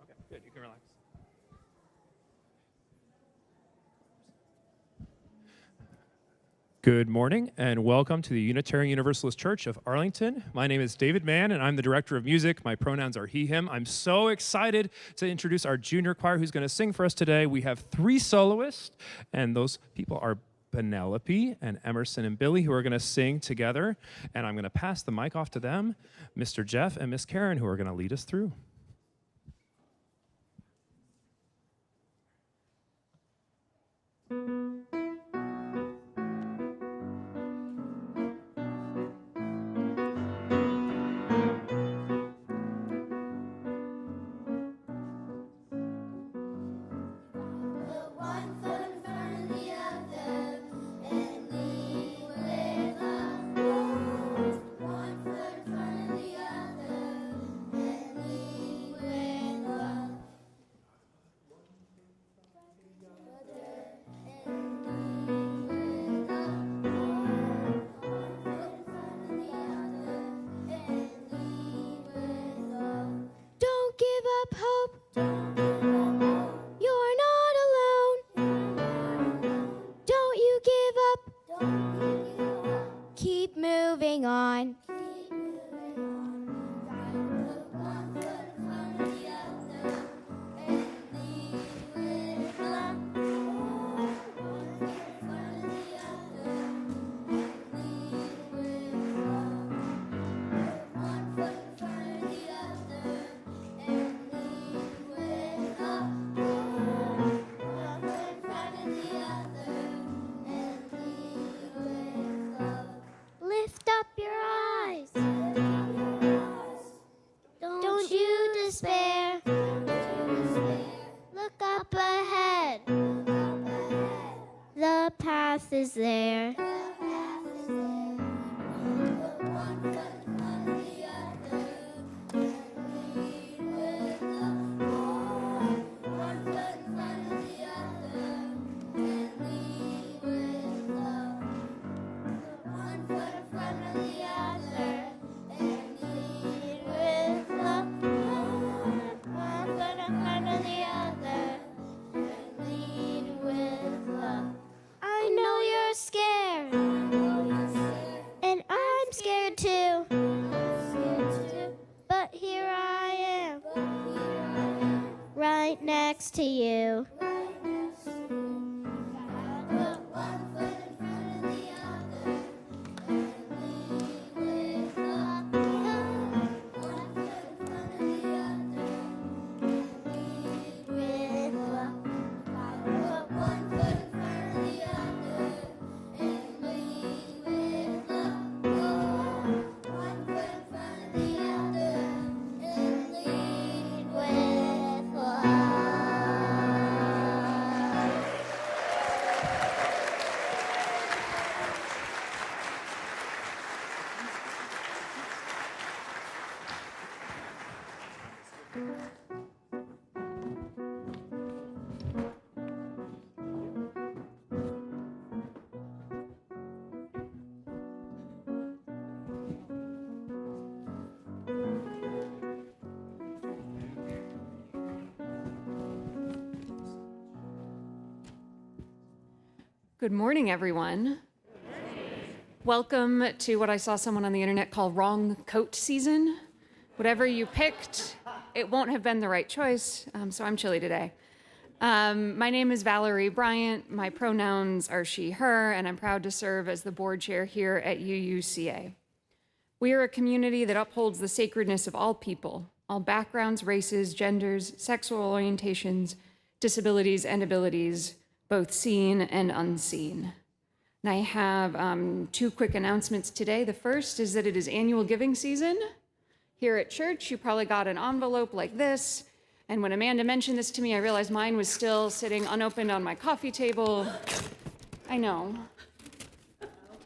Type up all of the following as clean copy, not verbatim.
Okay, good. You can relax. Good morning and welcome to the Unitarian Universalist Church of Arlington. My name is David Mann and I'm the director of music. My pronouns are he, him. I'm so excited to introduce our junior choir who's going to sing for us today. We have 3 soloists, and those people are Penelope and Emerson and Billy, who are going to sing together. And I'm going to pass the mic off to them, Mr. Jeff and Miss Karen, who are going to lead us through. Is there. Next to you. Good morning, everyone. Welcome to what I saw someone on the internet call wrong coat season. Whatever you picked, it won't have been the right choice, so I'm chilly today. My name is Valerie Bryant. My pronouns are she, her, and I'm proud to serve as the board chair here at UUCA. We are a community that upholds the sacredness of all people, all backgrounds, races, genders, sexual orientations, disabilities, and abilities, both seen and unseen. And I have 2 quick announcements today. The first is that it is annual giving season. Here at church, you probably got an envelope like this. And when Amanda mentioned this to me, I realized mine was still sitting unopened on my coffee table. I know.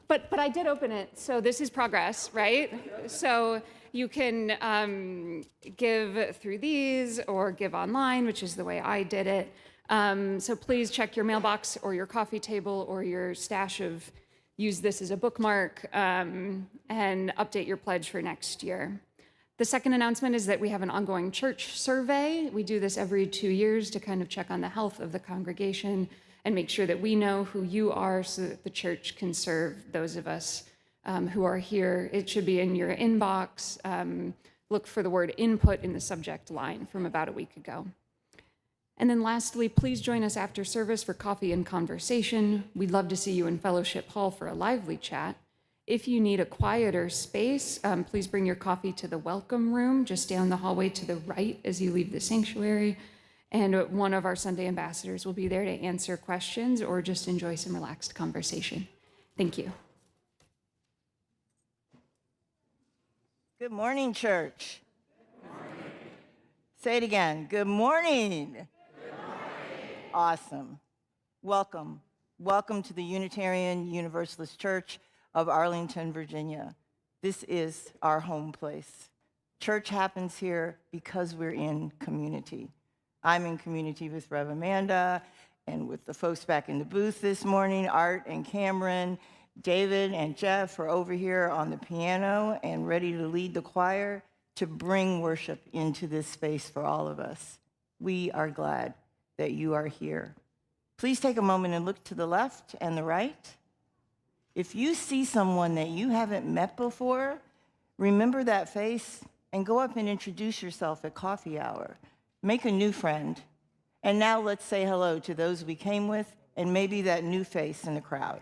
But I did open it, so this is progress, right? So you can give through these or give online, which is the way I did it. So please check your mailbox or your coffee table or your stash of use this as a bookmark, and update your pledge for next year. The second announcement is that we have an ongoing church survey. We do this every 2 years to kind of check on the health of the congregation and make sure that we know who you are so that the church can serve those of us who are here. It should be in your inbox. Look for the word input in the subject line from about a week ago. And then lastly, please join us after service for coffee and conversation. We'd love to see you in Fellowship Hall for a lively chat. If you need a quieter space, please bring your coffee to the welcome room, just down the hallway to the right as you leave the sanctuary. And one of our Sunday ambassadors will be there to answer questions or just enjoy some relaxed conversation. Thank you. Good morning, church. Good morning. Say it again. Good morning. Good morning. Awesome. Welcome. Welcome to the Unitarian Universalist Church of Arlington, Virginia. This is our home place. Church happens here because we're in community. I'm in community with Rev. Amanda and with the folks back in the booth this morning, Art and Cameron. David and Jeff are over here on the piano and ready to lead the choir to bring worship into this space for all of us. We are glad that you are here. Please take a moment and look to the left and the right. If you see someone that you haven't met before, remember that face and go up and introduce yourself at coffee hour. Make a new friend. And now let's say hello to those we came with and maybe that new face in the crowd.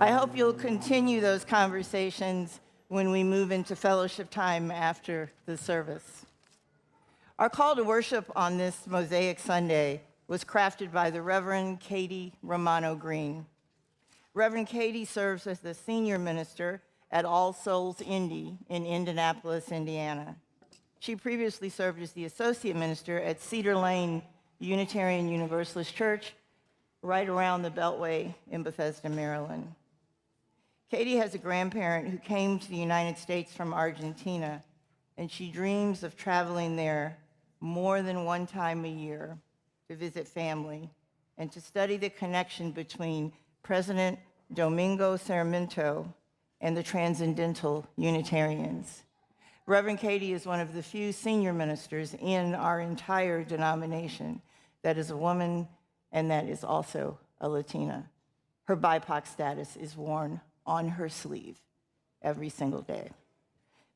I hope you'll continue those conversations when we move into fellowship time after the service. Our call to worship on this Mosaic Sunday was crafted by the Reverend Katie Romano Green. Reverend Katie serves as the senior minister at All Souls Indy in Indianapolis, Indiana. She previously served as the associate minister at Cedar Lane Unitarian Universalist Church, right around the Beltway in Bethesda, Maryland. Katie has a grandparent who came to the United States from Argentina, and she dreams of traveling there more than one time a year to visit family and to study the connection between President Domingo Sarmiento and the Transcendental Unitarians. Reverend Katie is one of the few senior ministers in our entire denomination that is a woman and that is also a Latina. Her BIPOC status is worn on her sleeve every single day.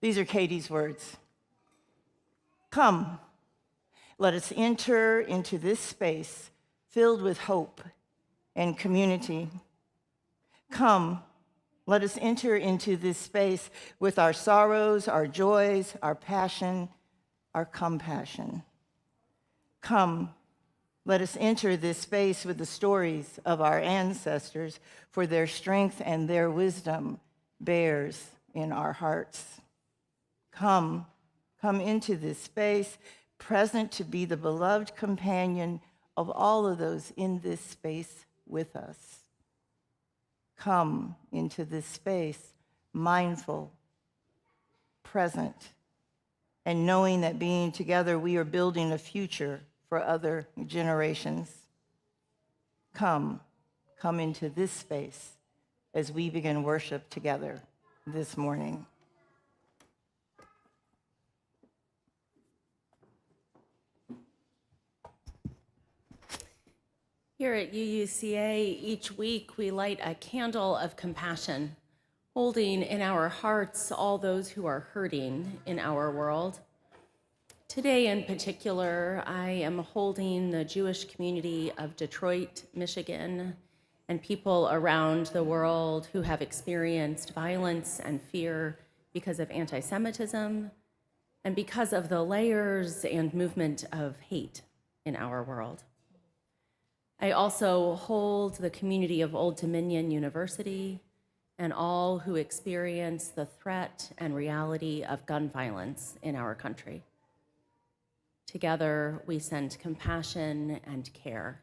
These are Katie's words. Come, let us enter into this space filled with hope and community. Come, let us enter into this space with our sorrows, our joys, our passion, our compassion. Come, let us enter this space with the stories of our ancestors, for their strength and their wisdom bears in our hearts. Come into this space, present to be the beloved companion of all of those in this space with us. Come into this space, mindful, present, and knowing that being together, we are building a future for other generations. Come into this space as we begin worship together this morning. Here at UUCA, each week we light a candle of compassion, holding in our hearts all those who are hurting in our world. Today in particular, I am holding the Jewish community of Detroit, Michigan, and people around the world who have experienced violence and fear because of anti-Semitism and because of the layers and movement of hate in our world. I also hold the community of Old Dominion University and all who experience the threat and reality of gun violence in our country. Together, we send compassion and care.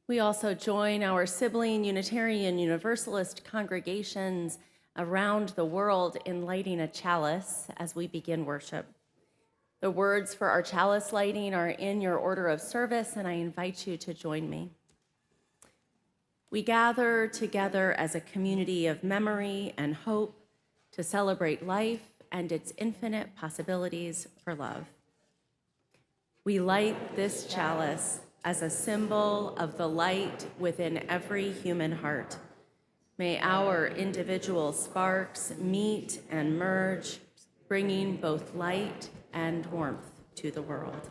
We also join our sibling Unitarian Universalist congregations around the world in lighting a chalice as we begin worship. The words for our chalice lighting are in your order of service, and I invite you to join me. We gather together as a community of memory and hope to celebrate life and its infinite possibilities for love. We light this chalice as a symbol of the light within every human heart. May our individual sparks meet and merge, bringing both light and warmth to the world.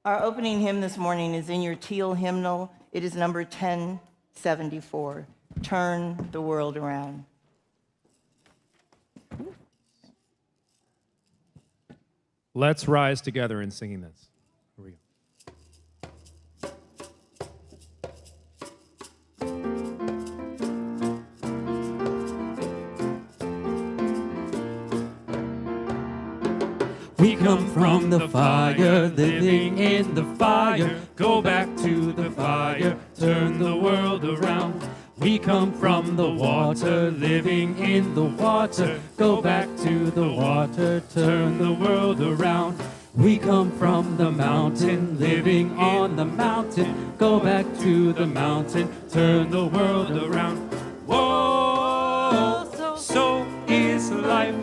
Our opening hymn this morning is in your teal hymnal. It is number 1074, Turn the World Around. Let's rise together in singing this. Here we go. We come from the fire, living in the fire. Go back to the fire, turn the world around. We come from the water, living in the water. Go back to the water, turn the world around. We come from the mountain, living on the mountain. Go back to the mountain, turn the world around. Whoa, so is life.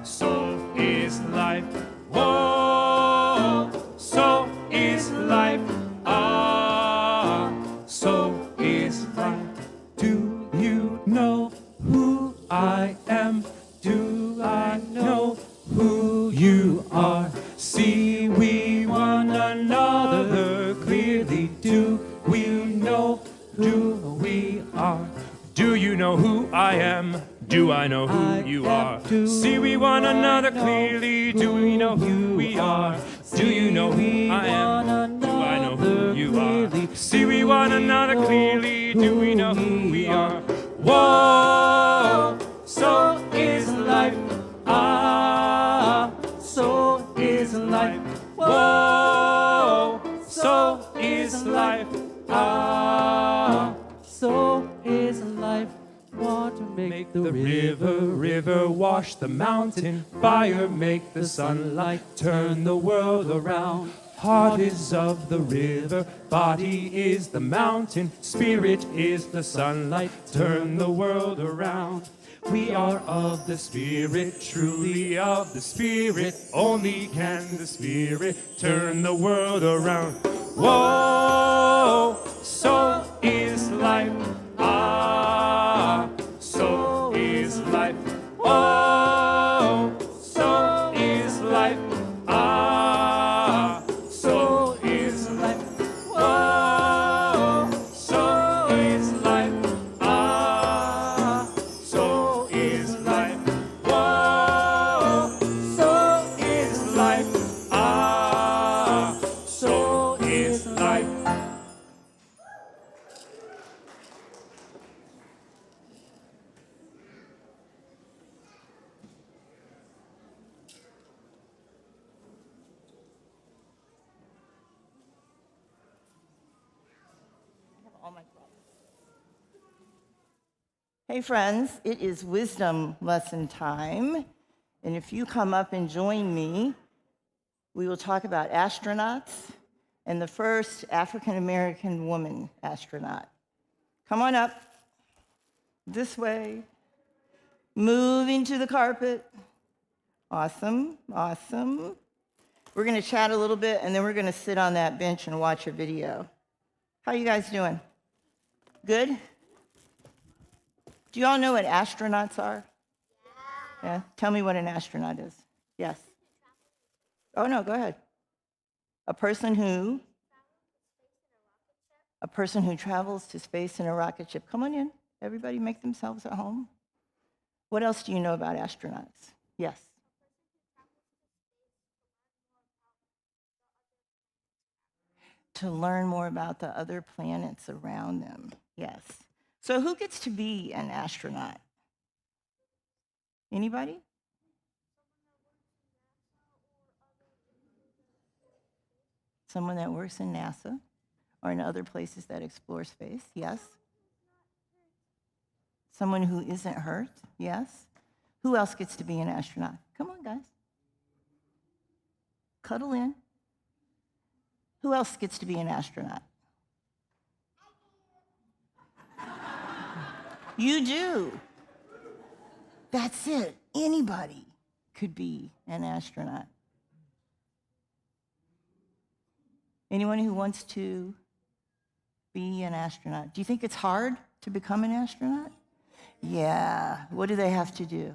So is life. Whoa, so is life. So is life. Do you know who I am? Do I know who you are? See we one another clearly. Do we know who we are? Do you know who I am? Do I know who you are? See we one another clearly. Do we know who we are? Do you know who I am? Do I know who you are? See we one another clearly. Do we know who we are? Whoa, so is life. So is life. Whoa, so is life. So is life. Water make the river wash the mountain. Fire make the sunlight turn the world around. Heart is of the river, body is the mountain, spirit is the sunlight, turn the world around. We are of the Spirit, truly of the Spirit, only can the Spirit turn the world around. Whoa, so is life. So is life. Oh, so is life. So is life. Oh, so is life. So is life. Whoa, so is life. So is life. all my problems. Hey friends, it is wisdom lesson time. And if you come up and join me, we will talk about astronauts and the first African-American woman astronaut. Come on up, this way, moving to the carpet. Awesome, awesome. We're gonna chat a little bit and then we're gonna sit on that bench and watch a video. How you guys doing? Good? Do you all know what astronauts are? Yeah. Tell me what an astronaut is. Yes. Oh no, go ahead. A person who travels to space in a rocket ship. Come on in. Everybody make themselves at home. What else do you know about astronauts? Yes. To learn more about the other planets around them. Yes. So who gets to be an astronaut? Anybody? Someone that works in NASA or in other places that explore space, yes. Someone who isn't hurt, yes. Who else gets to be an astronaut? Come on, guys. Cuddle in. Who else gets to be an astronaut? You do. That's it. Anybody could be an astronaut. Anyone who wants to be an astronaut. Do you think it's hard to become an astronaut? Yeah. What do they have to do?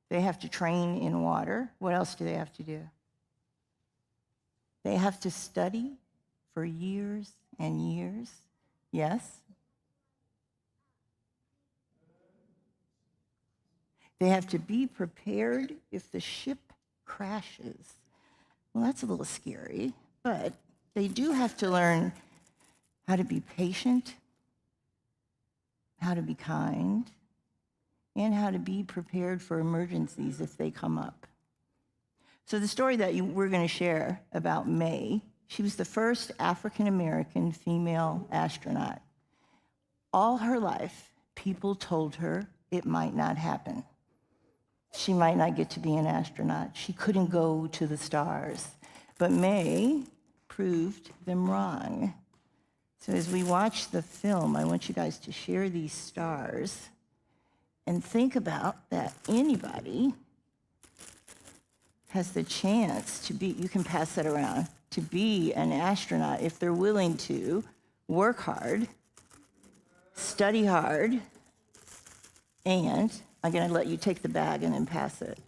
They have to train in water. What else do they have to do? They have to study for years and years. Yes? They have to be prepared if the ship crashes. Well, that's a little scary, but they do have to learn how to be patient, how to be kind, and how to be prepared for emergencies if they come up. So the story that we're going to share about May, she was the first African-American female astronaut. All her life, people told her it might not happen. She might not get to be an astronaut. She couldn't go to the stars. But May proved them wrong. So as we watch the film, I want you guys to share these stars and think about that anybody has the chance to be, you can pass that around, to be an astronaut if they're willing to work hard, study hard, and I'm going to let you take the bag and then pass it,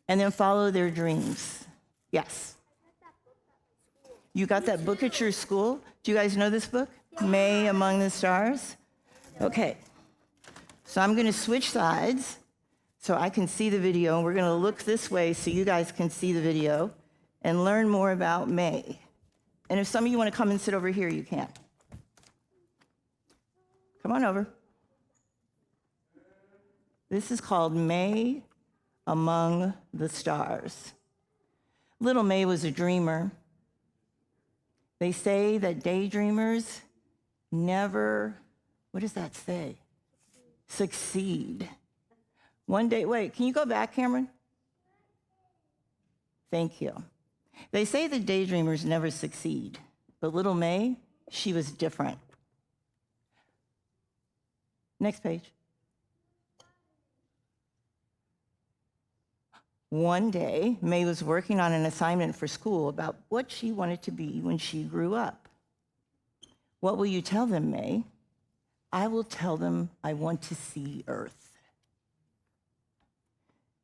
and then follow their dreams. Yes. You got that book at your school? Do you guys know this book? May Among the Stars? Okay. So I'm going to switch sides so I can see the video, and we're going to look this way so you guys can see the video and learn more about May. And if some of you want to come and sit over here, you can. Come on over. This is called May Among the Stars. Little May was a dreamer. They say that daydreamers never, what does that say? Succeed. One day, wait, can you go back, Cameron? Thank you. They say that daydreamers never succeed, but little May, she was different. Next page. One day, May was working on an assignment for school about what she wanted to be when she grew up. What will you tell them, May? I will tell them I want to see Earth.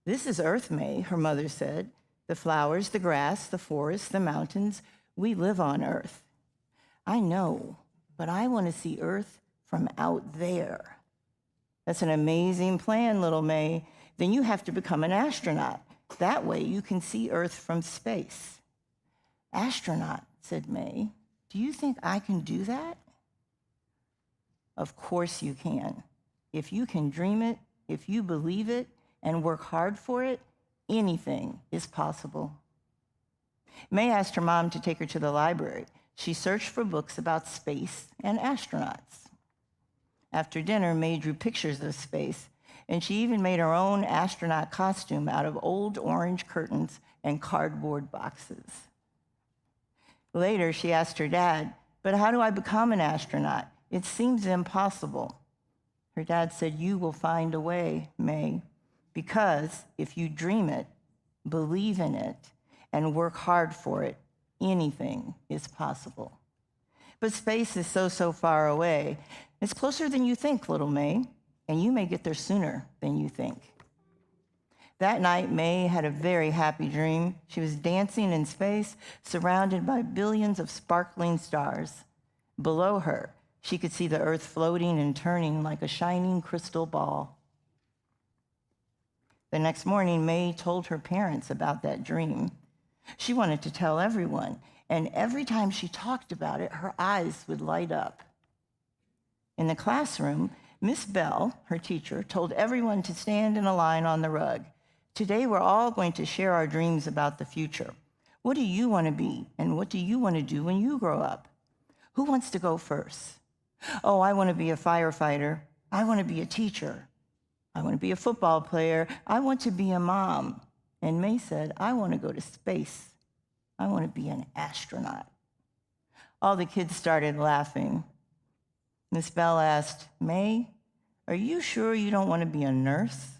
This is Earth, May, her mother said. The flowers, the grass, the forest, the mountains, we live on Earth. I know, but I want to see Earth from out there. That's an amazing plan, little May. Then you have to become an astronaut. That way you can see Earth from space. Astronaut, said May. Do you think I can do that? Of course you can. If you can dream it, if you believe it, and work hard for it, anything is possible. May asked her mom to take her to the library She searched for books about space and astronauts. After dinner, May drew pictures of space, and she even made her own astronaut costume out of old orange curtains and cardboard boxes. Later, she asked her dad, "But how do I become an astronaut? It seems impossible." Her dad said, "You will find a way, May, because if you dream it, believe in it, and work hard for it, anything is possible." But space is so far away. It's closer than you think, little May, and you may get there sooner than you think. That night, May had a very happy dream. She was dancing in space, surrounded by billions of sparkling stars. Below her, she could see the Earth floating and turning like a shining crystal ball. The next morning, May told her parents about that dream. She wanted to tell everyone, and every time she talked about it, her eyes would light up. In the classroom, Miss Bell, her teacher, told everyone to stand in a line on the rug. Today, we're all going to share our dreams about the future. What do you want to be, and what do you want to do when you grow up? Who wants to go first? Oh, I want to be a firefighter. I want to be a teacher. I want to be a football player. I want to be a mom. And May said, I want to go to space. I want to be an astronaut. All the kids started laughing. Miss Bell asked, May, are you sure you don't want to be a nurse?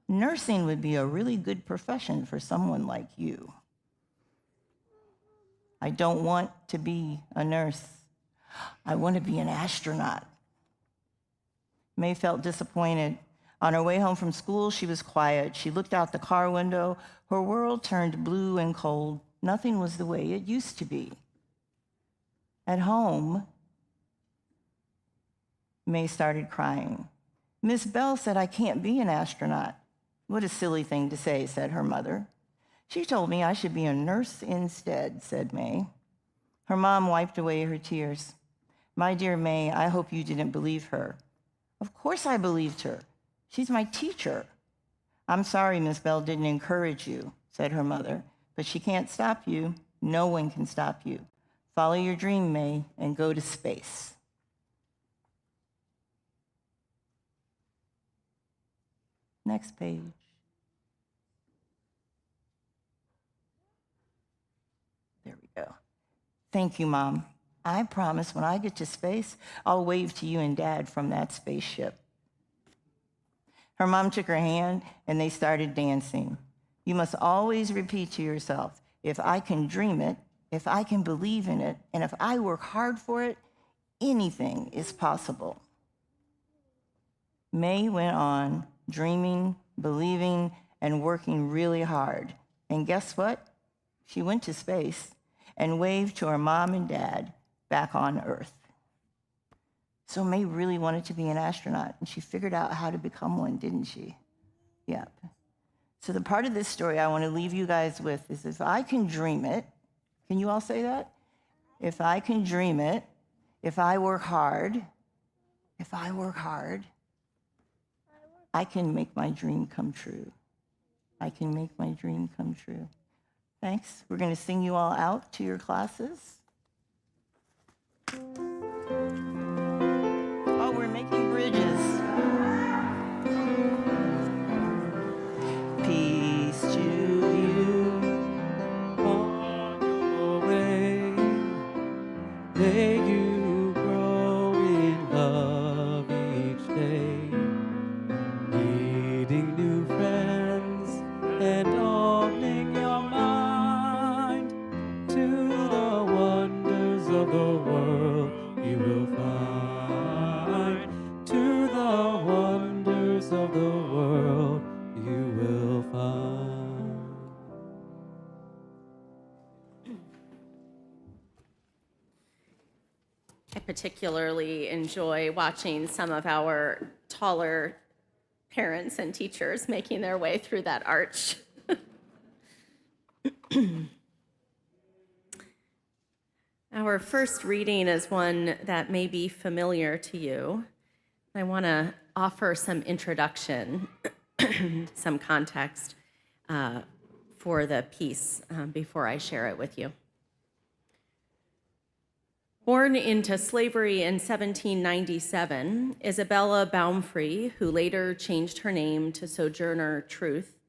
Nursing would be a really good profession for someone like you. I don't want to be a nurse. I want to be an astronaut. May felt disappointed. On her way home from school, she was quiet. She looked out the car window. Her world turned blue and cold. Nothing was the way it used to be. At home, May started crying. Miss Bell said, I can't be an astronaut. What a silly thing to say, said her mother. She told me I should be a nurse instead, said May. Her mom wiped away her tears. My dear May, I hope you didn't believe her. Of course I believed her. She's my teacher. I'm sorry Miss Bell didn't encourage you, said her mother, but she can't stop you. No one can stop you. Follow your dream, May, and go to space. Next page. There we go. Thank you, Mom. I promise when I get to space, I'll wave to you and Dad from that spaceship. Her mom took her hand, and they started dancing. You must always repeat to yourself, if I can dream it, if I can believe in it, and if I work hard for it, anything is possible. May went on, dreaming, believing, and working really hard. And guess what? She went to space and waved to her mom and dad back on Earth. So May really wanted to be an astronaut, and she figured out how to become one, didn't she? Yep. So the part of this story I want to leave you guys with is if I can dream it, can you all say that? If I can dream it, if I work hard, I can make my dream come true. I can make my dream come true. Thanks. We're going to sing you all out to your classes. Oh, we're making bridges. Peace to you. On your way, may you grow in love each day, meeting new friends and opening your mind to the wonders of the world you will find, to the wonders of the world you will find. I particularly enjoy watching some of our taller parents and teachers making their way through that arch. Our first reading is one that may be familiar to you. I want to offer some introduction, some context for the piece before I share it with you. Born into slavery in 1797, Isabella Baumfree, who later changed her name to Sojourner Truth,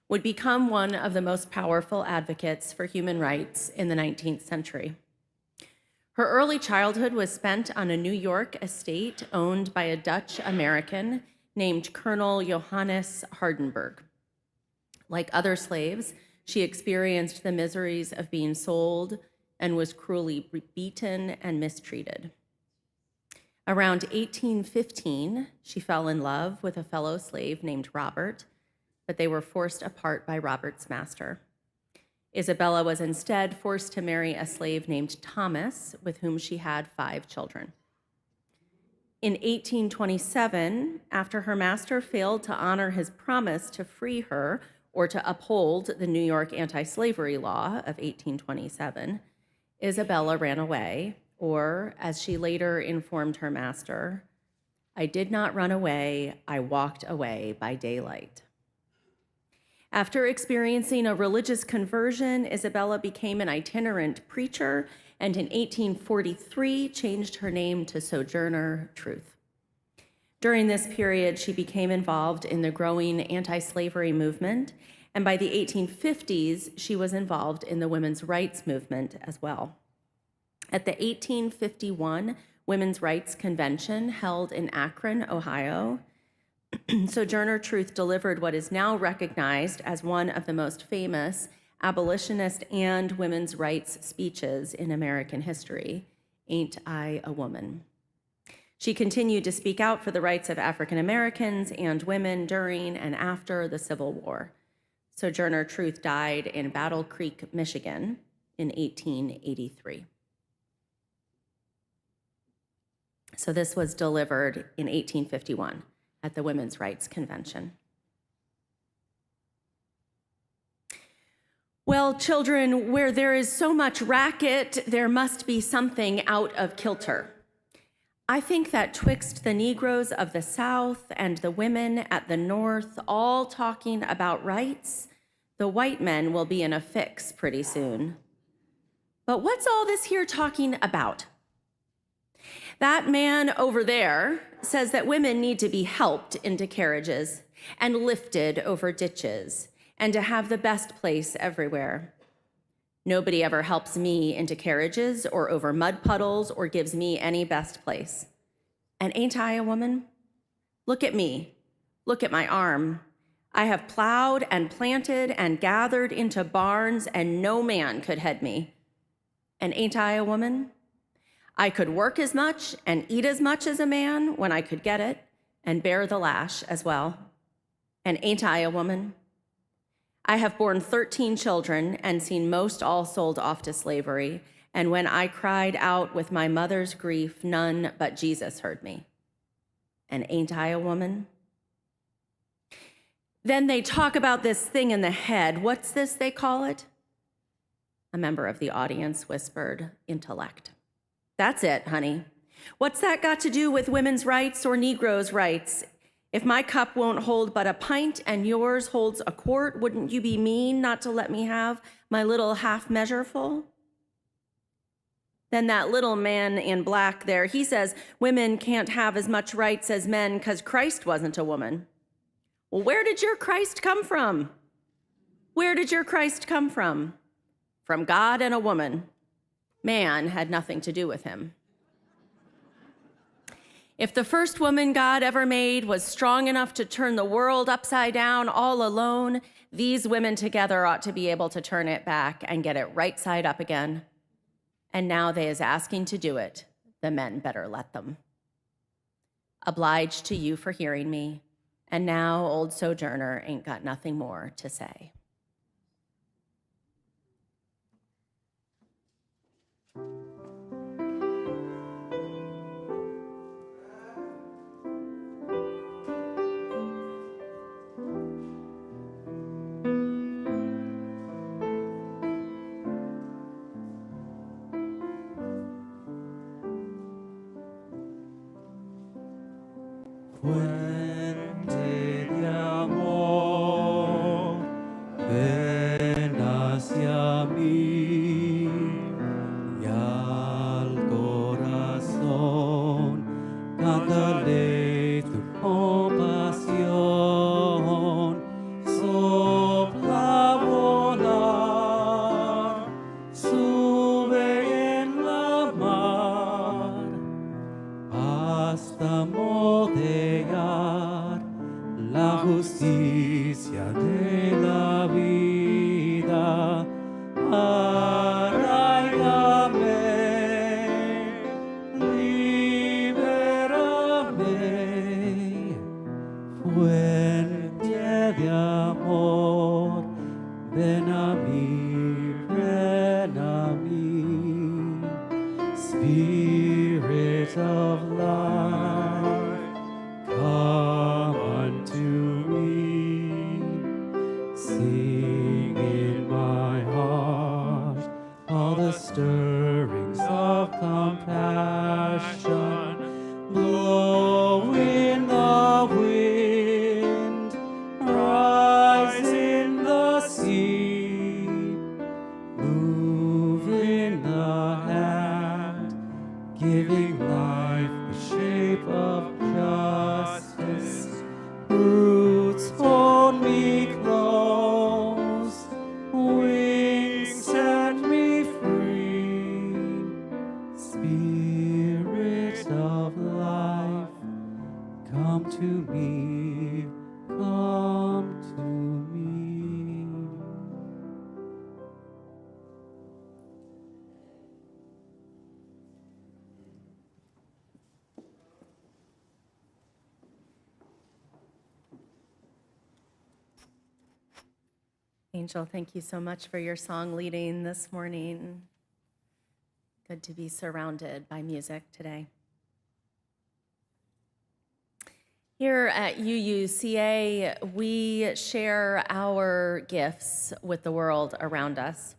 would become one of the most powerful advocates for human rights in the 19th century. Her early childhood was spent on a New York estate owned by a Dutch American named Colonel Johannes Hardenberg. Like other slaves, she experienced the miseries of being sold and was cruelly beaten and mistreated. Around 1815, she fell in love with a fellow slave named Robert, but they were forced apart by Robert's master. Isabella was instead forced to marry a slave named Thomas, with whom she had 5 children. In 1827, after her master failed to honor his promise to free her or to uphold the New York anti-slavery law of 1827, Isabella ran away, or, as she later informed her master, "I did not run away, I walked away by daylight." After experiencing a religious conversion, Isabella became an itinerant preacher and in 1843 changed her name to Sojourner Truth. During this period, she became involved in the growing anti-slavery movement, and by the 1850s, she was involved in the women's rights movement as well. At the 1851 Women's Rights Convention held in Akron, Ohio, Sojourner Truth delivered what is now recognized as one of the most famous abolitionist and women's rights speeches in American history, "Ain't I a Woman?" She continued to speak out for the rights of African Americans and women during and after the Civil War. Sojourner Truth died in Battle Creek, Michigan in 1883. So this was delivered in 1851. At the Women's Rights Convention. Well, children, where there is so much racket, there must be something out of kilter. I think that twixt the Negroes of the South and the women at the North all talking about rights, the white men will be in a fix pretty soon. But what's all this here talking about? That man over there says that women need to be helped into carriages and lifted over ditches and to have the best place everywhere. Nobody ever helps me into carriages or over mud puddles or gives me any best place. And ain't I a woman? Look at me. Look at my arm. I have plowed and planted and gathered into barns, and no man could head me. And ain't I a woman? I could work as much and eat as much as a man when I could get it, and bear the lash as well. And ain't I a woman? I have borne 13 children and seen most all sold off to slavery, and when I cried out with my mother's grief, none but Jesus heard me. And ain't I a woman? Then they talk about this thing in the head. What's this they call it? A member of the audience whispered, intellect. That's it, honey. What's that got to do with women's rights or Negroes' rights? If my cup won't hold but a pint and yours holds a quart, wouldn't you be mean not to let me have my little half measure full? Then that little man in black there, he says women can't have as much rights as men because Christ wasn't a woman. Well, where did your Christ come from? Where did your Christ come from? From God and a woman. Man had nothing to do with him. If the first woman God ever made was strong enough to turn the world upside down all alone, these women together ought to be able to turn it back and get it right side up again. And now they is asking to do it. The men better let them. Obliged to you for hearing me. And now old Sojourner ain't got nothing more to say. Fuente de amor, ven hacia mí y al Spirit of life, come unto me. Sing in my heart all the stirrings of compassion. Blow in the wind, rise in the sea, move in the hand, giving life the shape of justice. Roots hold me close, wings set me free. Spirit of life, come to me, come to me. Angel, thank you so much for your song leading this morning. Good to be surrounded by music today. Here at UUCA, we share our gifts with the world around us.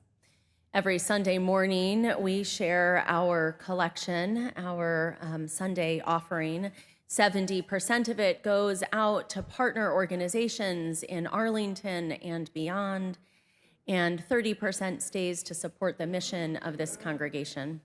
Every Sunday morning, we share our collection, our Sunday offering. 70% of it goes out to partner organizations in Arlington and beyond, and 30% stays to support the mission of this congregation.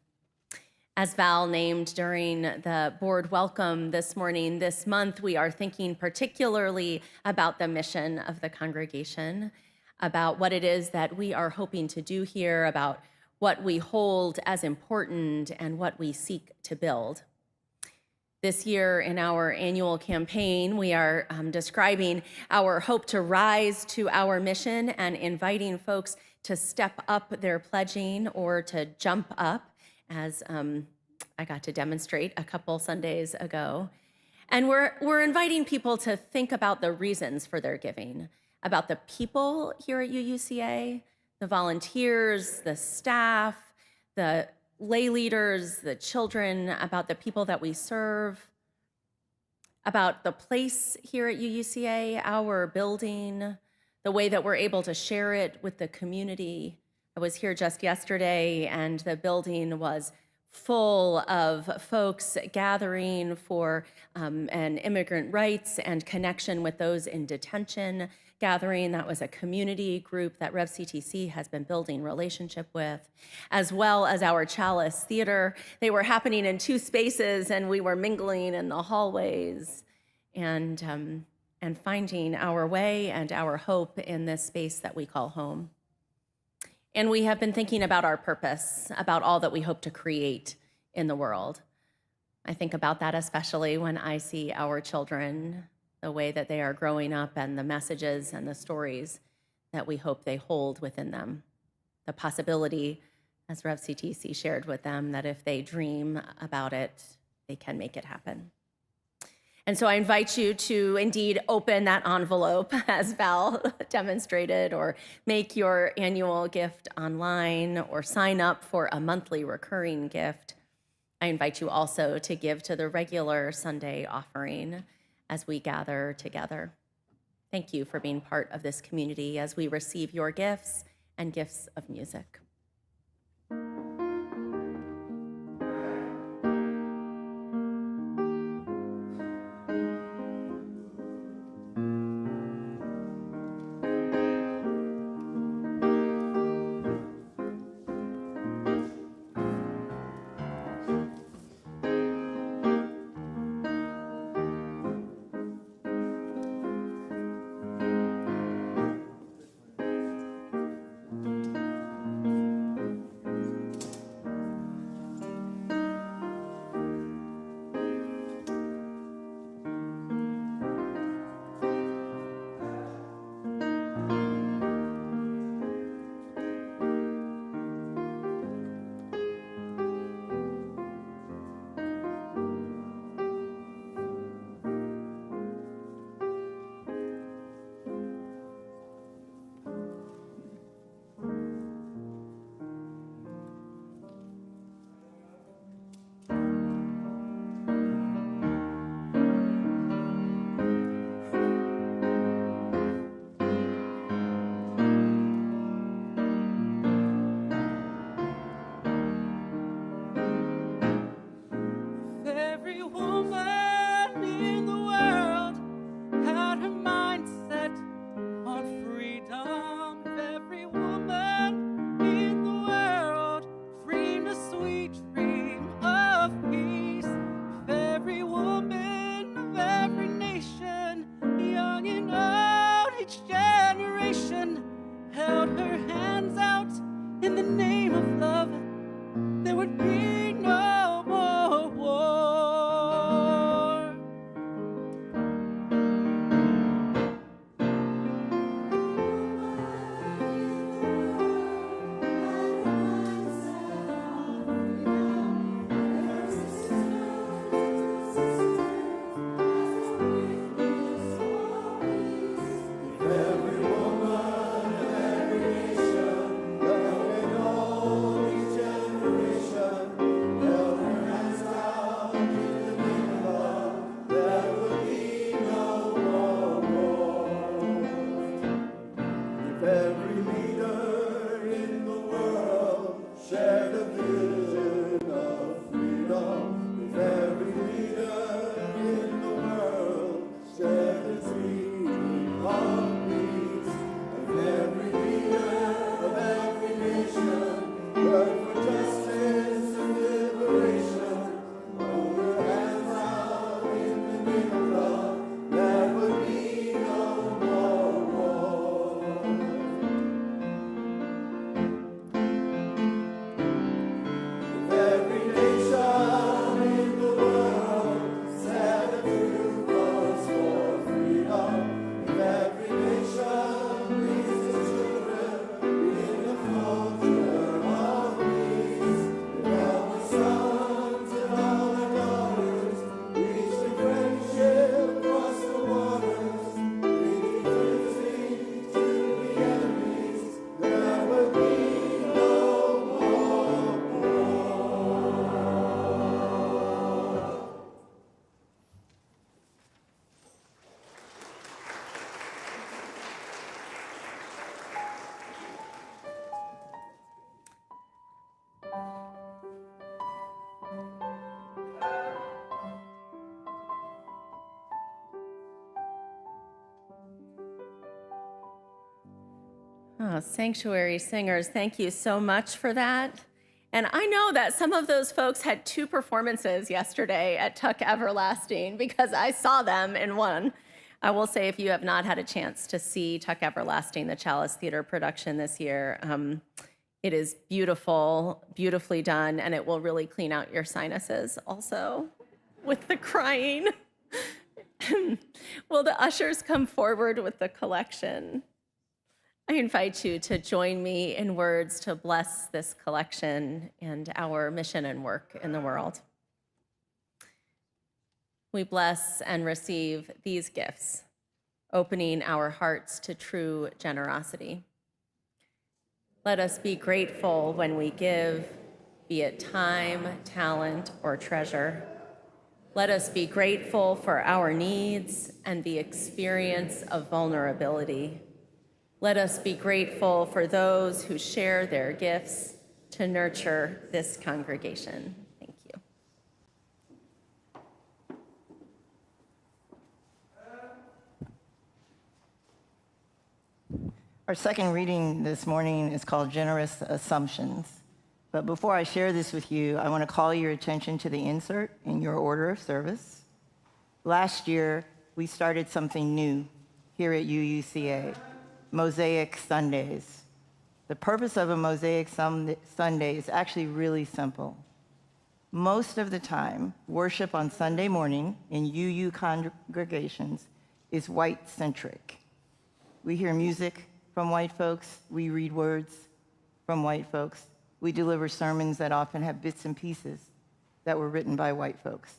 As Val named during the board welcome this morning, this month, we are thinking particularly about the mission of the congregation, about what it is that we are hoping to do here, about what we hold as important and what we seek to build. This year in our annual campaign, we are describing our hope to rise to our mission and inviting folks to step up their pledging or to jump up, as I got to demonstrate a couple Sundays ago. And we're inviting people to think about the reasons for their giving, about the people here at UUCA, the volunteers, the staff, the lay leaders, the children, about the people that we serve, about the place here at UUCA, our building, the way that we're able to share it with the community. I was here just yesterday, and the building was full of folks gathering for an immigrant rights and connection with those in detention gathering. That was a community group that RevCTC has been building relationship with, as well as our Chalice Theater. They were happening in two spaces, and we were mingling in the hallways and finding our way and our hope in this space that we call home. And we have been thinking about our purpose, about all that we hope to create in the world. I think about that especially when I see our children, the way that they are growing up and the messages and the stories that we hope they hold within them. The possibility, as RevCTC shared with them, that if they dream about it, they can make it happen. And so I invite you to indeed open that envelope, as Val demonstrated, or make your annual gift online, or sign up for a monthly recurring gift. I invite you also to give to the regular Sunday offering as we gather together. Thank you for being part of this community as we receive your gifts and gifts of music. Sanctuary singers, thank you so much for that. And I know that some of those folks had 2 performances yesterday at Tuck Everlasting because I saw them in one. I will say, if you have not had a chance to see Tuck Everlasting, the Chalice Theater production this year, it is beautiful, beautifully done, and it will really clean out your sinuses also with the crying. Will the ushers come forward with the collection? I invite you to join me in words to bless this collection and our mission and work in the world. We bless and receive these gifts, opening our hearts to true generosity. Let us be grateful when we give, be it time, talent, or treasure. Let us be grateful for our needs and the experience of vulnerability. Let us be grateful for those who share their gifts to nurture this congregation. Thank you. Our second reading this morning is called Generous Assumptions. But before I share this with you, I want to call your attention to the insert in your order of service. Last year, we started something new here at UUCA, Mosaic Sundays. The purpose of a Mosaic Sunday is actually really simple. Most of the time, worship on Sunday morning in UU congregations is white-centric. We hear music from white folks, we read words from white folks, we deliver sermons that often have bits and pieces that were written by white folks.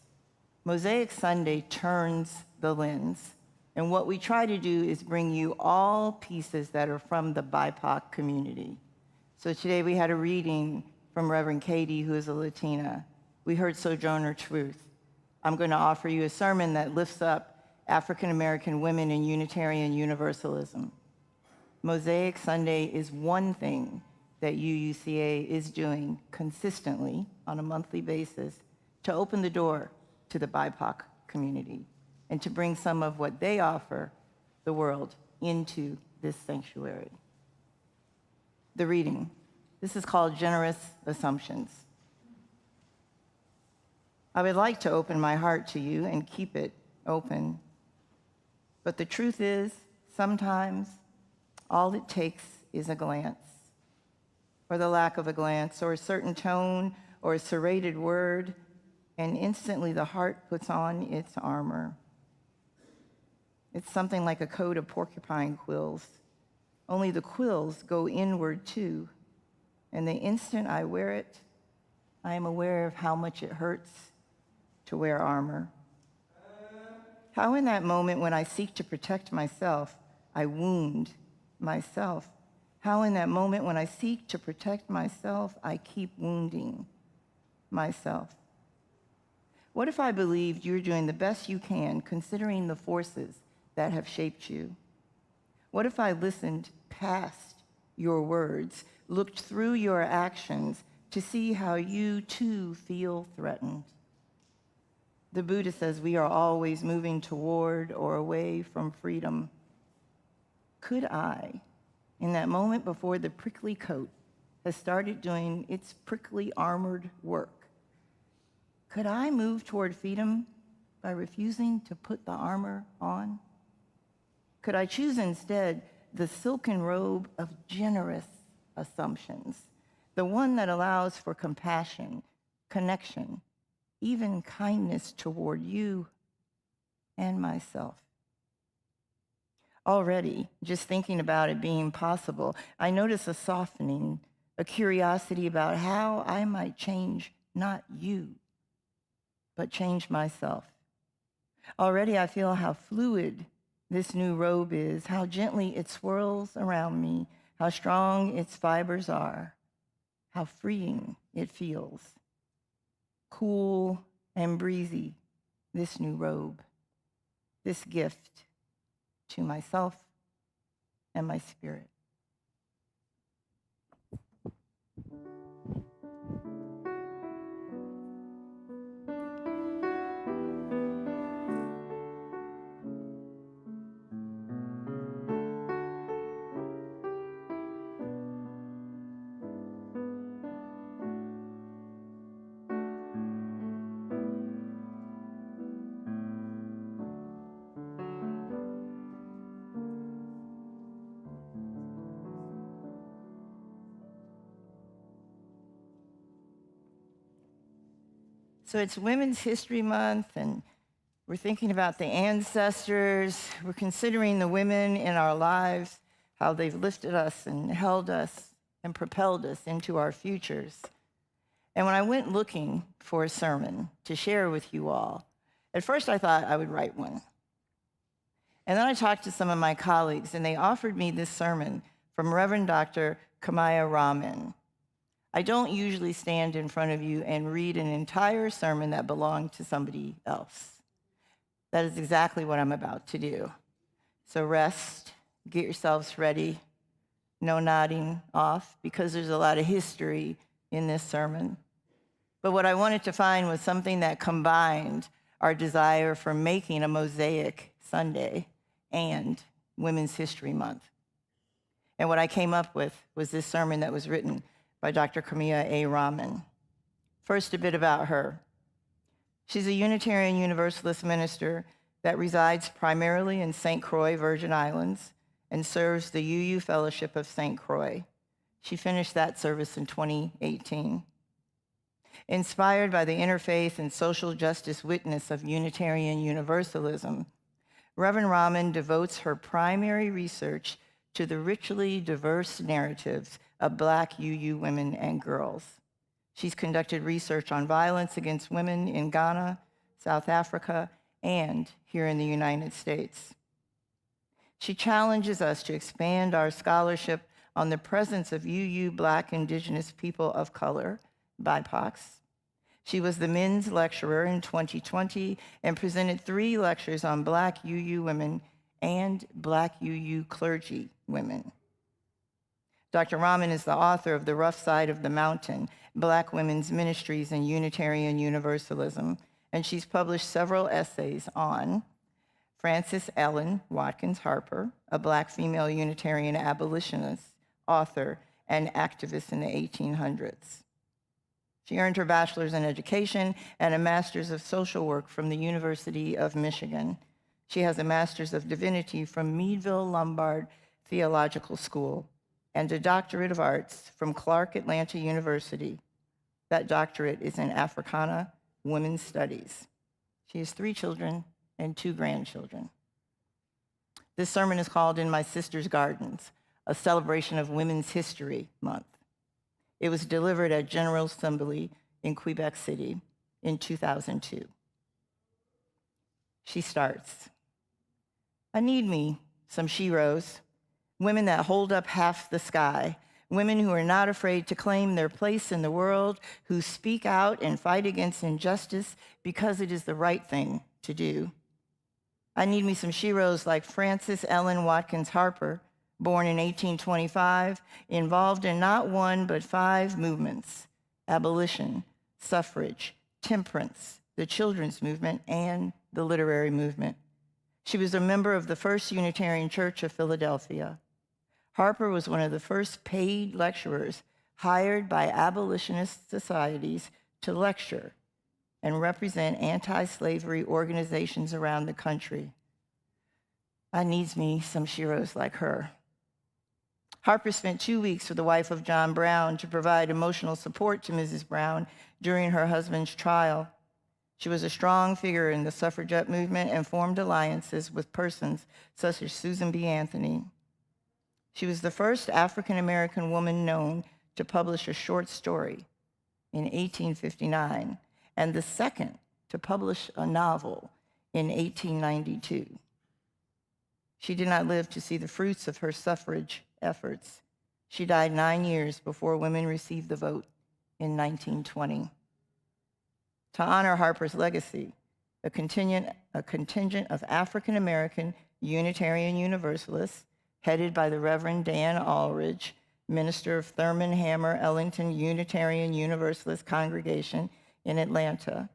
Mosaic Sunday turns the lens, and what we try to do is bring you all pieces that are from the BIPOC community. So today we had a reading from Reverend Katie, who is a Latina. We heard Sojourner Truth. I'm going to offer you a sermon that lifts up African American women in Unitarian Universalism. Mosaic Sunday is one thing that UUCA is doing consistently on a monthly basis to open the door to the BIPOC community and to bring some of what they offer the world into this sanctuary. The reading. This is called Generous Assumptions. I would like to open my heart to you and keep it open. But the truth is, sometimes all it takes is a glance, or the lack of a glance, or a certain tone, or a serrated word, and instantly the heart puts on its armor. It's something like a coat of porcupine quills, only the quills go inward too, and the instant I wear it, I am aware of how much it hurts to wear armor. How in that moment when I seek to protect myself, I wound myself. How in that moment when I seek to protect myself, I keep wounding myself. What if I believed you're doing the best you can considering the forces that have shaped you? What if I listened past your words, looked through your actions to see how you too feel threatened? The Buddha says we are always moving toward or away from freedom. Could I, in that moment before the prickly coat has started doing its prickly armored work, could I move toward freedom by refusing to put the armor on? Could I choose instead the silken robe of generous assumptions, the one that allows for compassion, connection, even kindness toward you and myself? Already, just thinking about it being possible, I notice a softening, a curiosity about how I might change not you, but change myself. Already I feel how fluid this new robe is, how gently it swirls around me, how strong its fibers are, how freeing it feels. Cool and breezy, this new robe, this gift to myself and my spirit. So it's Women's History Month, and we're thinking about the ancestors. We're considering the women in our lives, how they've lifted us and held us and propelled us into our futures. And when I went looking for a sermon to share with you all, at first I thought I would write one. And then I talked to some of my colleagues, and they offered me this sermon from Reverend Dr. Kamaya Rahman. I don't usually stand in front of you and read an entire sermon that belonged to somebody else. That is exactly what I'm about to do. So rest, get yourselves ready. No nodding off, because there's a lot of history in this sermon. But what I wanted to find was something that combined our desire for making a Mosaic Sunday and Women's History Month. And what I came up with was this sermon that was written by Dr. Kamaya A. Rahman. First, a bit about her. She's a Unitarian Universalist minister that resides primarily in St. Croix, Virgin Islands, and serves the UU Fellowship of St. Croix. She finished that service in 2018. Inspired by the interfaith and social justice witness of Unitarian Universalism, Reverend Rahman devotes her primary research to the richly diverse narratives of Black UU women and girls. She's conducted research on violence against women in Ghana, South Africa, and here in the United States. She challenges us to expand our scholarship on the presence of UU Black Indigenous people of color, BIPOCs. She was the men's lecturer in 2020 and presented 3 lectures on Black UU women and Black UU clergy women. Dr. Rahman is the author of The Rough Side of the Mountain, Black Women's Ministries in Unitarian Universalism, and she's published several essays on Frances Ellen Watkins Harper, a Black female Unitarian abolitionist, author, and activist in the 1800s. She earned her bachelor's in education and a master's of social work from the University of Michigan. She has a master's of divinity from Meadville Lombard Theological School and a doctorate of arts from Clark Atlanta University. That doctorate is in Africana Women's Studies. She has 3 children and 2 grandchildren. This sermon is called In My Sister's Gardens, a celebration of Women's History Month. It was delivered at General Assembly in Quebec City in 2002. She starts, I need me some sheroes, women that hold up half the sky, women who are not afraid to claim their place in the world, who speak out and fight against injustice because it is the right thing to do. I need me some sheroes like Frances Ellen Watkins Harper, born in 1825, involved in not 1 but 5 movements: abolition, suffrage, temperance, the children's movement, and the literary movement. She was a member of the First Unitarian Church of Philadelphia. Harper was one of the first paid lecturers hired by abolitionist societies to lecture and represent anti-slavery organizations around the country. I needs me some sheroes like her. Harper spent 2 weeks with the wife of John Brown to provide emotional support to Mrs. Brown during her husband's trial. She was a strong figure in the suffragette movement and formed alliances with persons such as Susan B. Anthony. She was the first African-American woman known to publish a short story in 1859 and the second to publish a novel in 1892. She did not live to see the fruits of her suffrage efforts. She died 9 years before women received the vote in 1920. To honor Harper's legacy, a contingent of African-American Unitarian Universalists, headed by the Reverend Dan Aldridge, minister of Thurman Hammer Ellington Unitarian Universalist Congregation in Atlanta,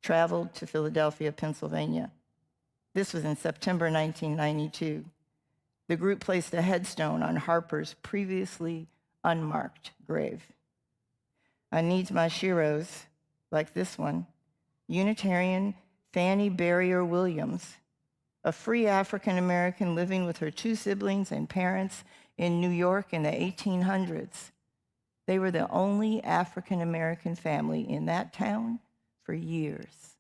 traveled to Philadelphia, Pennsylvania. This was in September 1992. The group placed a headstone on Harper's previously unmarked grave. I needs my sheroes, like this one, Unitarian Fannie Barrier Williams, a free African-American living with her 2 siblings and parents in New York in the 1800s. They were the only African-American family in that town for years.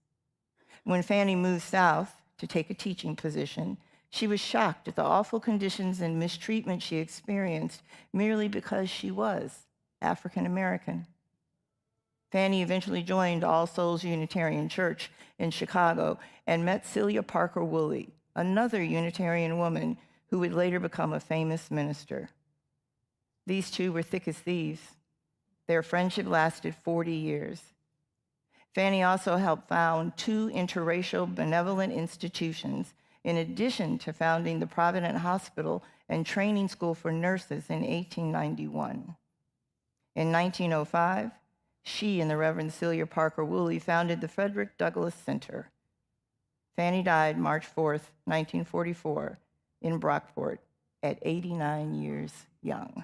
When Fanny moved south to take a teaching position, she was shocked at the awful conditions and mistreatment she experienced merely because she was African American. Fanny eventually joined All Souls Unitarian Church in Chicago and met Celia Parker Woolley, another Unitarian woman who would later become a famous minister. These two were thick as thieves. Their friendship lasted 40 years. Fanny also helped found 2 interracial benevolent institutions, in addition to founding the Provident Hospital and Training School for Nurses in 1891. In 1905, she and the Reverend Celia Parker Woolley founded the Frederick Douglass Center. Fanny died March 4th, 1944, in Brockport at 89 years young.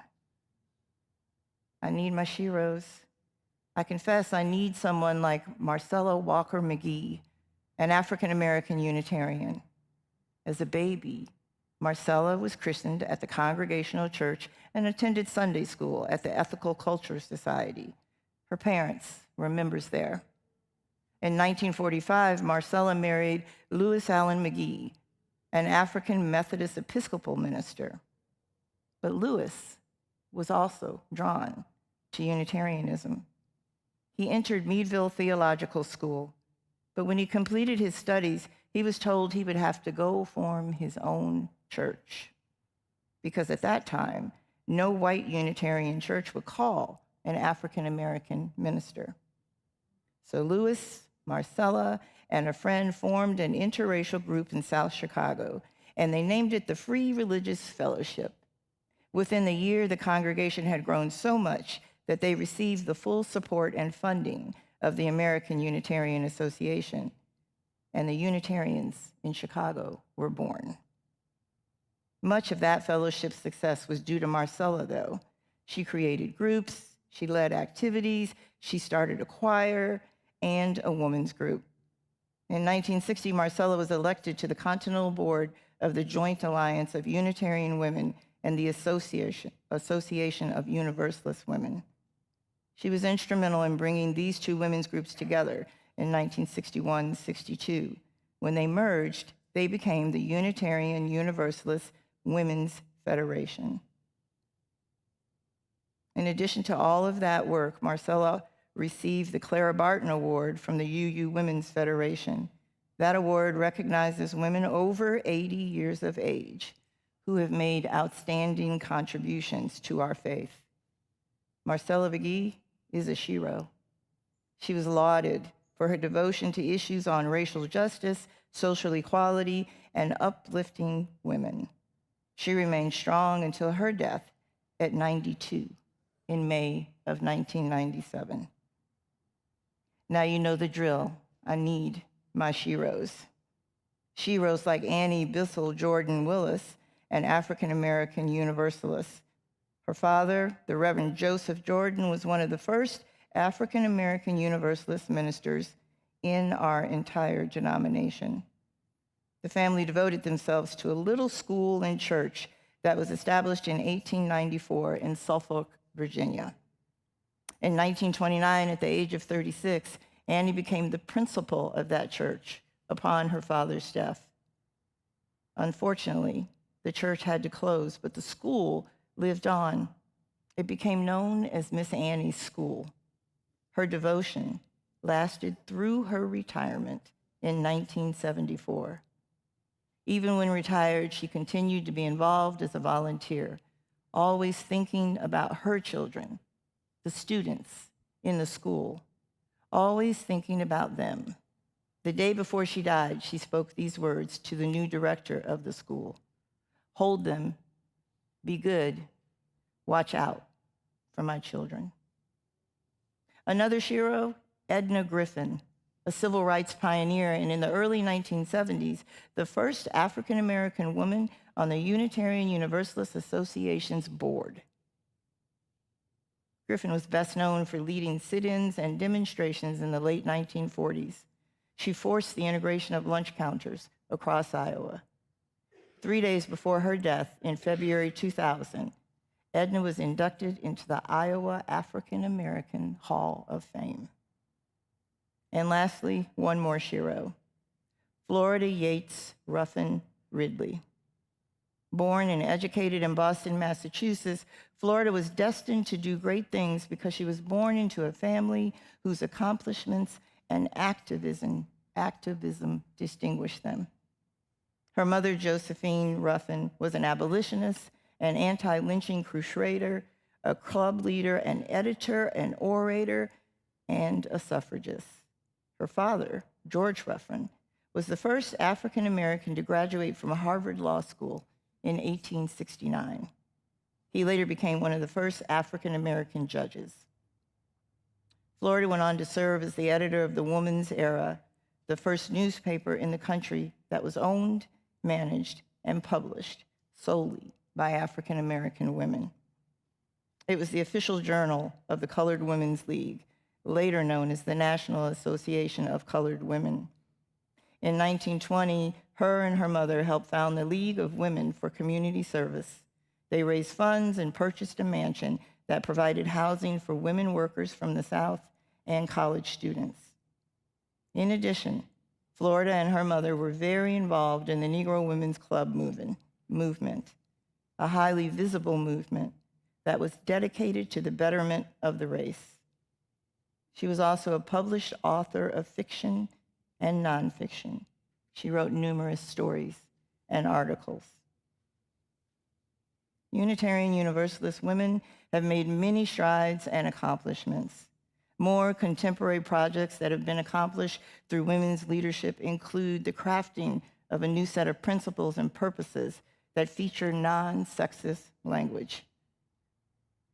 I need my sheroes. I confess I need someone like Marcella Walker McGee, an African-American Unitarian. As a baby, Marcella was christened at the Congregational Church and attended Sunday school at the Ethical Culture Society. Her parents were members there. In 1945, Marcella married Lewis Allen McGee, an African Methodist Episcopal minister. But Lewis was also drawn to Unitarianism. He entered Meadville Theological School, but when he completed his studies, he was told he would have to go form his own church, because at that time, no white Unitarian church would call an African-American minister. So Lewis, Marcella, and a friend formed an interracial group in South Chicago, and they named it the Free Religious Fellowship. Within the year, the congregation had grown so much that they received the full support and funding of the American Unitarian Association, and the Unitarians in Chicago were born. Much of that fellowship's success was due to Marcella, though. She created groups, she led activities, she started a choir and a women's group. In 1960, Marcella was elected to the Continental Board of the Joint Alliance of Unitarian Women and the Association of Universalist Women. She was instrumental in bringing these two women's groups together in 1961-62. When they merged, they became the Unitarian Universalist Women's Federation. In addition to all of that work, Marcella received the Clara Barton Award from the UU Women's Federation. That award recognizes women over 80 years of age who have made outstanding contributions to our faith. Marcella McGee is a shero. She was lauded for her devotion to issues on racial justice, social equality, and uplifting women. She remained strong until her death at 92 in May of 1997. Now you know the drill. I need my sheroes. Sheroes like Annie Bissell Jordan Willis, an African-American Universalist. Her father, the Reverend Joseph Jordan, was one of the first African-American Universalist ministers in our entire denomination. The family devoted themselves to a little school and church that was established in 1894 in Suffolk, Virginia. In 1929, at the age of 36, Annie became the principal of that church upon her father's death. Unfortunately, the church had to close, but the school lived on. It became known as Miss Annie's School. Her devotion lasted through her retirement in 1974. Even when retired, she continued to be involved as a volunteer, always thinking about her children, the students in the school, always thinking about them. The day before she died, she spoke these words to the new director of the school: "Hold them, be good, watch out for my children." Another shero, Edna Griffin, a civil rights pioneer, and in the early 1970s, the first African-American woman on the Unitarian Universalist Association's board. Griffin was best known for leading sit-ins and demonstrations in the late 1940s. She forced the integration of lunch counters across Iowa. 3 days before her death in February 2000, Edna was inducted into the Iowa African American Hall of Fame. And lastly, one more Shero, Florida Yates Ruffin Ridley. Born and educated in Boston, Massachusetts, Florida was destined to do great things because she was born into a family whose accomplishments and activism distinguished them. Her mother, Josephine Ruffin, was an abolitionist, an anti-lynching crusader, a club leader, an editor, an orator, and a suffragist. Her father, George Ruffin, was the first African American to graduate from Harvard Law School in 1869. He later became one of the first African American judges. Florida went on to serve as the editor of the Woman's Era, the first newspaper in the country that was owned, managed, and published solely by African American women. It was the official journal of the Colored Women's League, later known as the National Association of Colored Women. In 1920, her and her mother helped found the League of Women for Community Service. They raised funds and purchased a mansion that provided housing for women workers from the South and college students. In addition, Florida and her mother were very involved in the Negro Women's Club movement, a highly visible movement that was dedicated to the betterment of the race. She was also a published author of fiction and nonfiction. She wrote numerous stories and articles. Unitarian Universalist women have made many strides and accomplishments. More contemporary projects that have been accomplished through women's leadership include the crafting of a new set of principles and purposes that feature non-sexist language,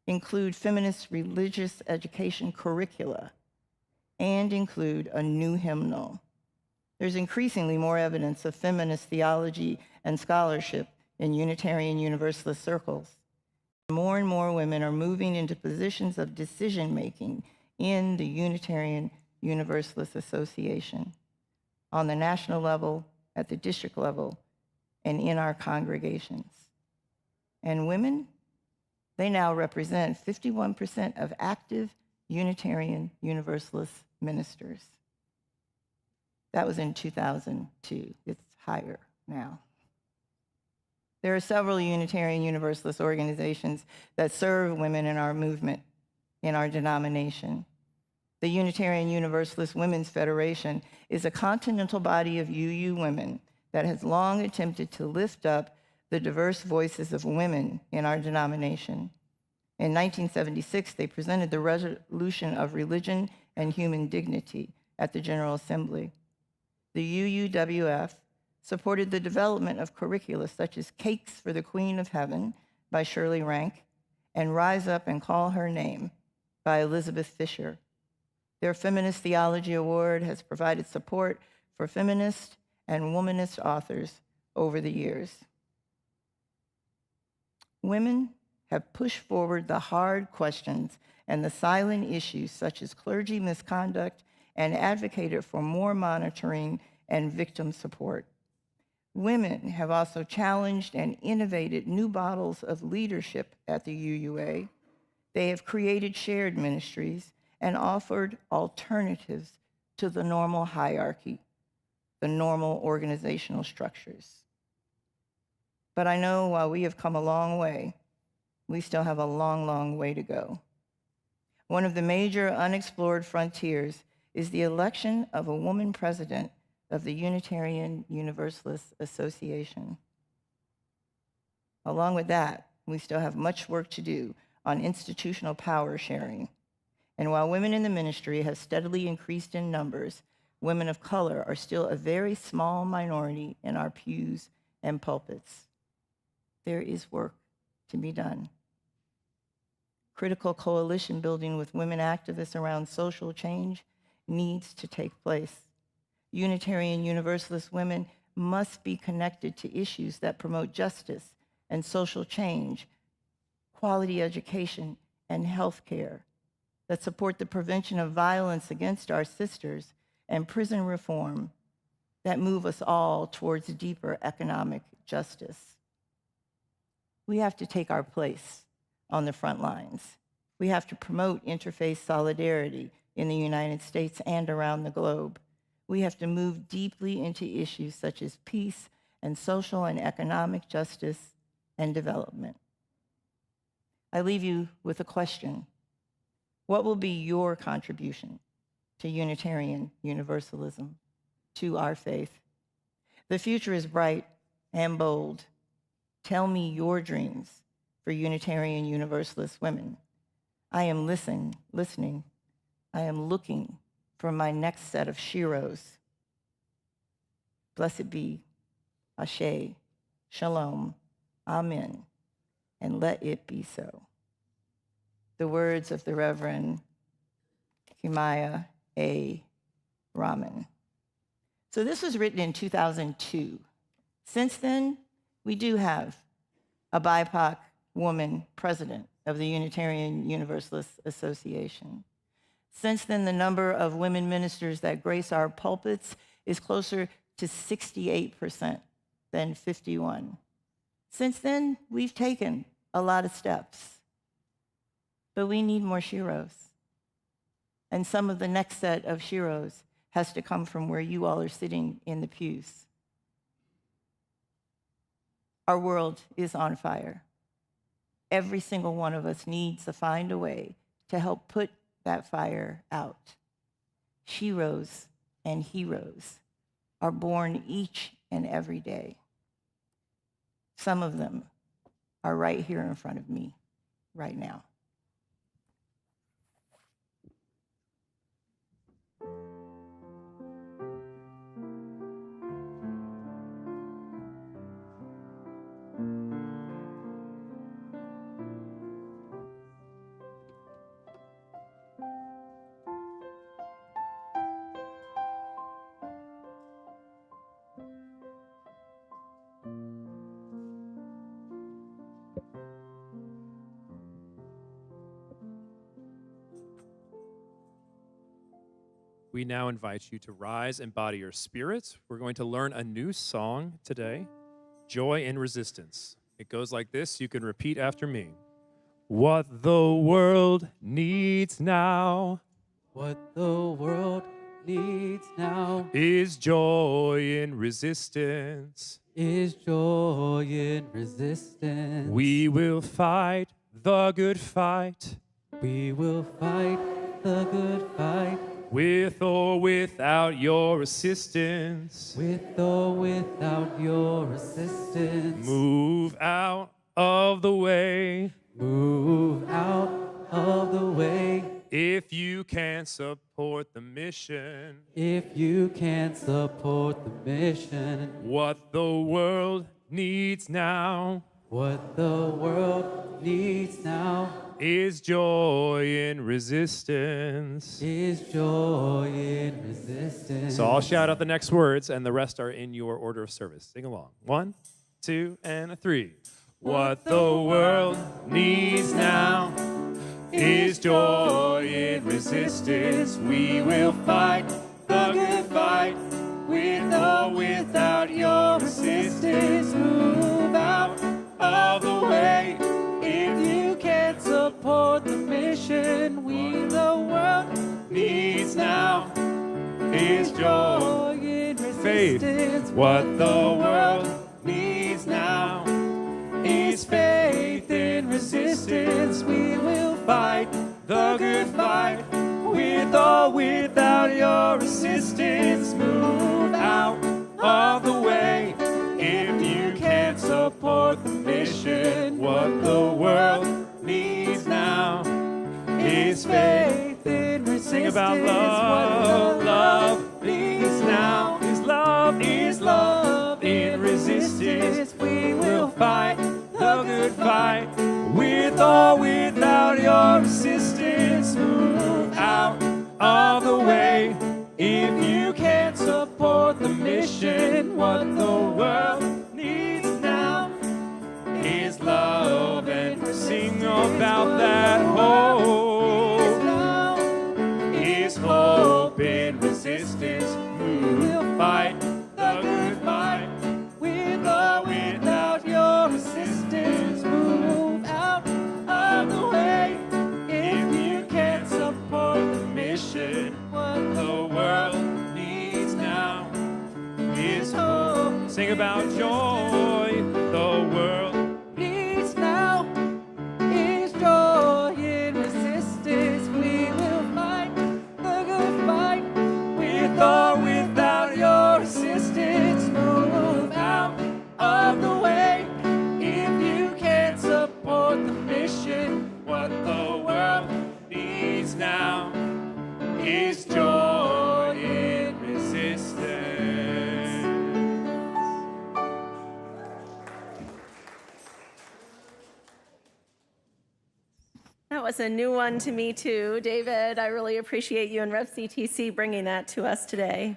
include feminist religious education curricula, and include a new hymnal. There's increasingly more evidence of feminist theology and scholarship in Unitarian Universalist circles. More and more women are moving into positions of decision-making in the Unitarian Universalist Association, on the national level, at the district level, and in our congregations. And women, they now represent 51% of active Unitarian Universalist ministers. That was in 2002. It's higher now. There are several Unitarian Universalist organizations that serve women in our movement, in our denomination. The Unitarian Universalist Women's Federation is a continental body of UU women that has long attempted to lift up the diverse voices of women in our denomination. In 1976, they presented the Resolution of Religion and Human Dignity at the General Assembly. The UUWF supported the development of curricula such as Cakes for the Queen of Heaven by Shirley Rank and Rise Up and Call Her Name by Elizabeth Fisher. Their Feminist Theology Award has provided support for feminist and womanist authors over the years. Women have pushed forward the hard questions and the silent issues such as clergy misconduct and advocated for more monitoring and victim support. Women have also challenged and innovated new models of leadership at the UUA. They have created shared ministries and offered alternatives to the normal hierarchy, the normal organizational structures. But I know while we have come a long way, we still have a long, long way to go. One of the major unexplored frontiers is the election of a woman president of the Unitarian Universalist Association. Along with that, we still have much work to do on institutional power sharing. And while women in the ministry have steadily increased in numbers, women of color are still a very small minority in our pews and pulpits. There is work to be done. Critical coalition building with women activists around social change needs to take place. Unitarian Universalist women must be connected to issues that promote justice and social change, quality education, and health care, that support the prevention of violence against our sisters, and prison reform that move us all towards deeper economic justice. We have to take our place on the front lines. We have to promote interfaith solidarity, in the United States and around the globe. We have to move deeply into issues such as peace and social and economic justice and development. I leave you with a question. What will be your contribution to Unitarian Universalism, to our faith? The future is bright and bold. Tell me your dreams for Unitarian Universalist women. I am listening. I am looking for my next set of sheroes. Blessed be, Ashe, Shalom, Amen, and let it be so. The words of the Reverend Kimaya A. Rahman. So this was written in 2002. Since then, we do have a BIPOC woman president of the Unitarian Universalist Association. Since then, the number of women ministers that grace our pulpits is closer to 68% than 51. Since then, we've taken a lot of steps, but we need more sheroes. And some of the next set of sheroes has to come from where you all are sitting in the pews. Our world is on fire. Every single one of us needs to find a way to help put that fire out. Sheroes and heroes are born each and every day. Some of them are right here in front of me right now. We now invite you to rise and embody your spirit. We're going to learn a new song today, Joy in Resistance. It goes like this. You can repeat after me. What the world needs now. What the world needs now Is joy in resistance. is joy in resistance. We will fight the good fight. We will fight the good fight. With or without your assistance. With or without your assistance. Move out of the way. Move out of the way. If you can support the mission. If you can support the mission. What the world needs now. What the world needs now Is joy in resistance. is joy in resistance. So I'll shout out the next words, and the rest are in your order of service. Sing along. 1, 2, and 3. What the world needs now is joy in resistance. We will fight the good fight with or without your assistance. Move out of the way if you can't support the mission. We the world needs now is joy in resistance. What the world needs now is faith in resistance. We will fight the good fight with or without your assistance. Move out of the way if you can't support the mission. What the world needs now is faith in resistance. Sing about love. Love needs now is love in resistance. We will fight the good fight with or without your assistance. Move out of the way if you can't support the mission. What the world needs now is love, and sing about that hope. Is hope in resistance. We'll fight the good fight with or without your assistance. Move out of the way if you can't support the mission. Sing about joy. The world Needs now is joy in resistance. We will fight the good fight with or without your assistance. Move out of the way if you can't support the mission. What the world needs now is joy in resistance. That was a new one to me too, David. I really appreciate you and Rev CTC bringing that to us today.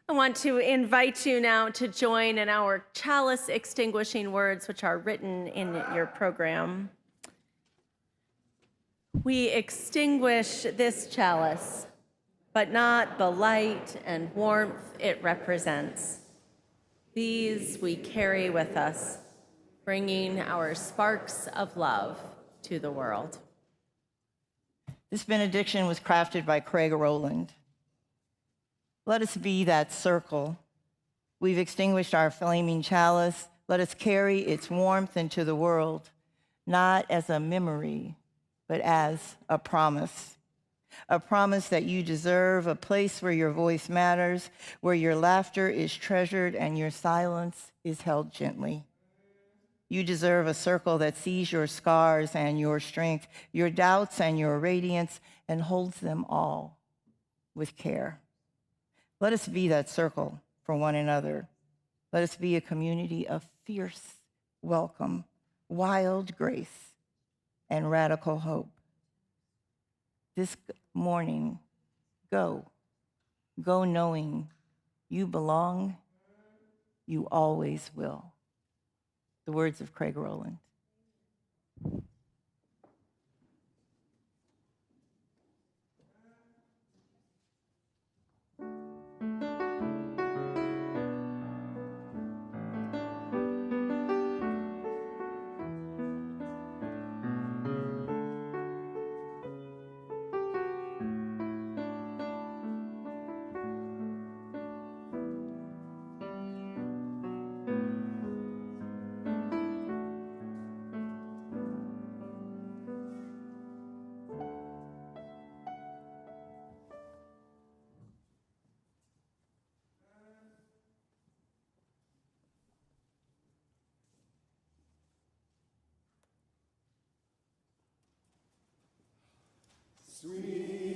I want to invite you now to join in our chalice extinguishing words, which are written in your program. We extinguish this chalice, but not the light and warmth it represents. These we carry with us, bringing our sparks of love to the world. This benediction was crafted by Craig Rowland. Let us be that circle. We've extinguished our flaming chalice. Let us carry its warmth into the world, not as a memory, but as a promise. A promise that you deserve a place where your voice matters, where your laughter is treasured and your silence is held gently. You deserve a circle that sees your scars and your strength, your doubts and your radiance, and holds them all with care. Let us be that circle for one another. Let us be a community of fierce welcome, wild grace, and radical hope. This morning, go knowing you belong, you always will. The words of Craig Rowland. Sweet